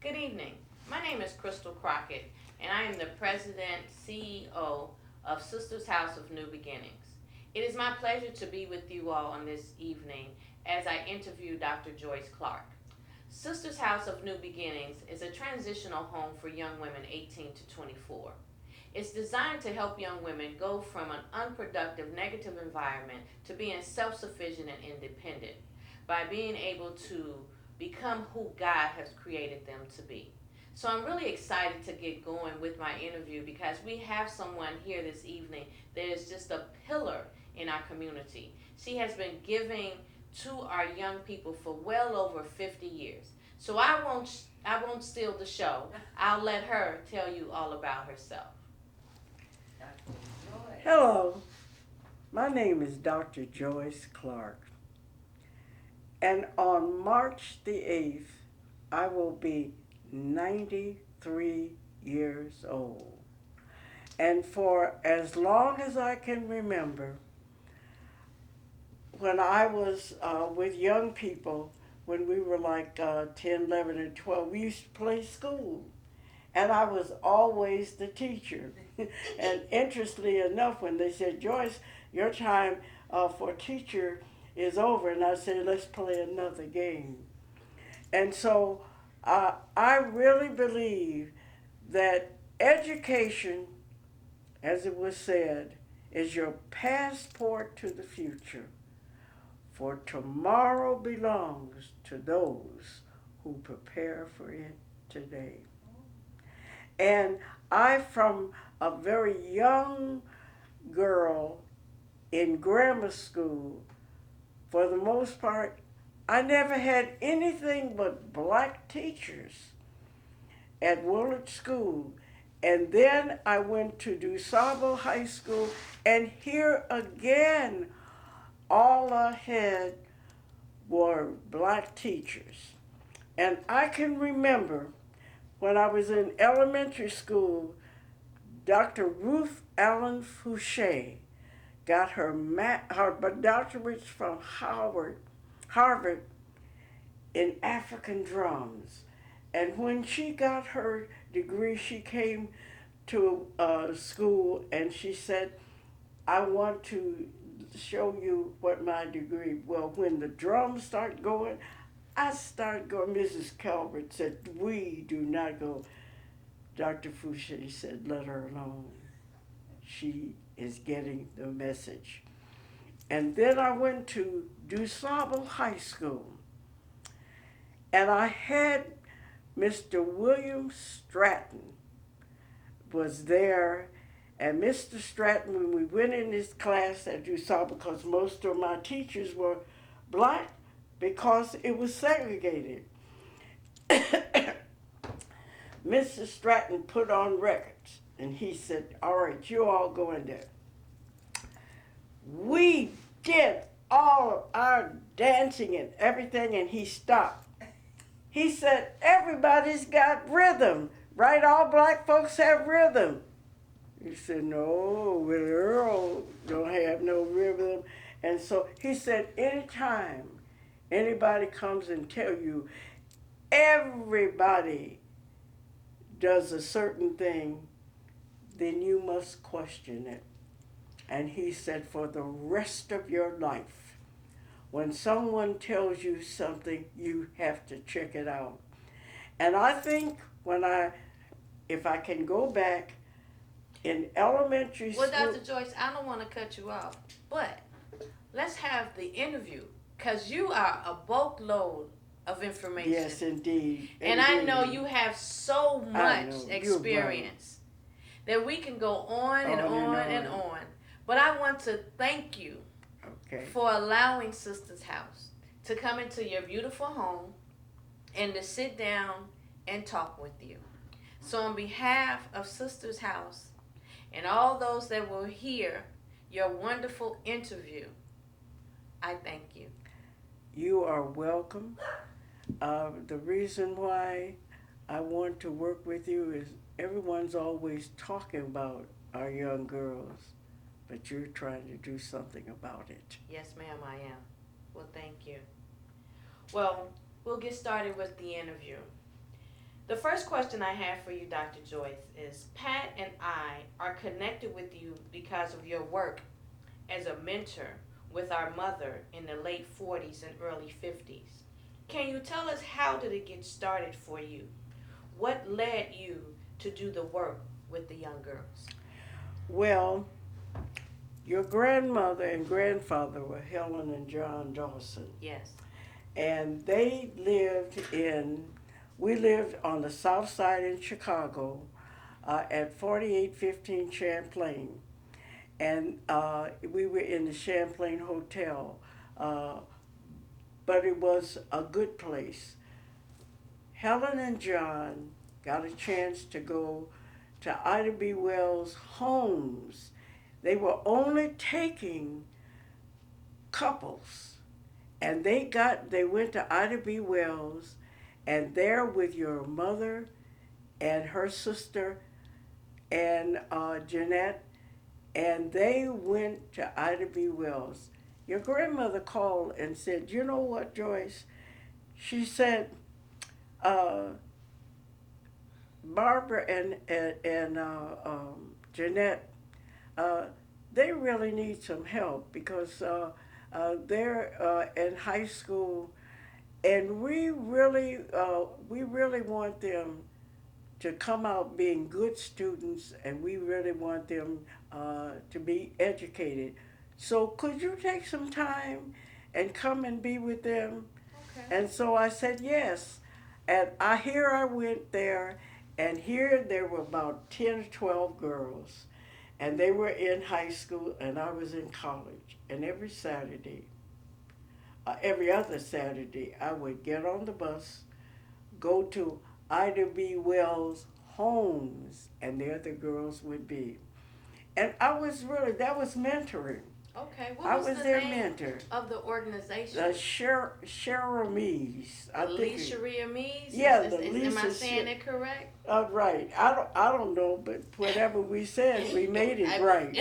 Good evening. My name is Crystal Crockett, and I am the President CEO of Sistah's House of New Beginnings. It is my pleasure to be with you all on this evening as I interview Dr. Joyce Clark. Sistah's House of New Beginnings is a transitional home for young women 18 to 24. It's designed to help young women go from an unproductive, negative environment to being self sufficient and independent by being able to become who God has created them to be. So I'm really excited to get going with my interview because we have someone here this evening that is just a pillar in our community. She has been giving to our young people for well over 50 years. So I won't steal the show. I'll let her tell you all about herself. Hello, my name is Dr. Joyce Clark, and on March the 8th, I will be 93 years old. And for as long as I can remember, when I was with young people, when we were like 10, 11, and 12, we used to play school. And I was always the teacher. And interestingly enough, when they said, Joyce, your time for teacher is over, and I said, let's play another game. And so I really believe that education, as it was said, is your passport to the future. For tomorrow belongs to those who prepare for it today. And I, from a very young girl in grammar school, for the most part, I never had anything but black teachers at Willard School. And then I went to DuSable High School, and here again, all I had were black teachers. And I can remember when I was in elementary school, Dr. Ruth Allen Fouché got her doctorate from Harvard in African drums. And when she got her degree, she came to school and she said, I want to show you what my degree. Well, when the drums start going, I started going. Mrs. Calvert said, we do not go. Dr. Fouché said, let her alone. She is getting the message. And then I went to DuSable High School. And I had Mr. William Stratton was there. And Mr. Stratton, when we went in this class at DuSable, because most of my teachers were black, because it was segregated. Mr. Stratton put on records, and he said, all right, you all go in there. We did all of our dancing and everything, and he stopped. He said, everybody's got rhythm, right? All black folks have rhythm. He said, no, Earl don't have no rhythm. And so he said, anytime anybody comes and tell you everybody does a certain thing, then you must question it. And he said, for the rest of your life, when someone tells you something, you have to check it out. And I think if I can go back in elementary school. Well, Dr. Joyce, I don't want to cut you off, but let's have the interview because you are a boatload of information. Yes, indeed. And I know you have so much experience right. that we can go on and on and on. But I want to thank you for allowing Sistah's House to come into your beautiful home and to sit down and talk with you. So on behalf of Sistah's House and all those that will hear your wonderful interview, I thank you. You are welcome. The reason why I want to work with you is everyone's always talking about our young girls, but you're trying to do something about it. Yes, ma'am, I am. Well, thank you. Well, we'll get started with the interview. The first question I have for you, Dr. Joyce, is Pat and I are connected with you because of your work as a mentor with our mother in the late 40s and early 50s. Can you tell us how did it get started for you? What led you to do the work with the young girls? Well, your grandmother and grandfather were Helen and John Dawson, Yes. and we lived on the south side in Chicago at 4815 Champlain. And we were in the Champlain Hotel, uh, but it was a good place. Helen and John got a chance to go to Ida B. Wells' homes. They were only taking couples, and they went to Ida B. Wells, and there with your mother and her sister and Jeanette, and they went to Ida B. Wells. Your grandmother called and said, "You know what, Joyce?" She said, uh, "Barbara and Jeanette, uh, they really need some help because they're in high school, and we really want them to come out being good students, and we really want them to be educated. So could you take some time and come and be with them?" Okay. And so I said yes. And I went there, and here there were about 10 or 12 girls, and they were in high school, and I was in college. And every other Saturday, I would get on the bus, go to Ida B. Wells' homes, and there the girls would be. And that was mentoring. Okay. I What was was the their name mentor. of the organization? The Sheroes, I think. Alicia Mees? Yeah, Am the I Lisa saying it correct? Right. I don't know, but whatever we said, we made it right.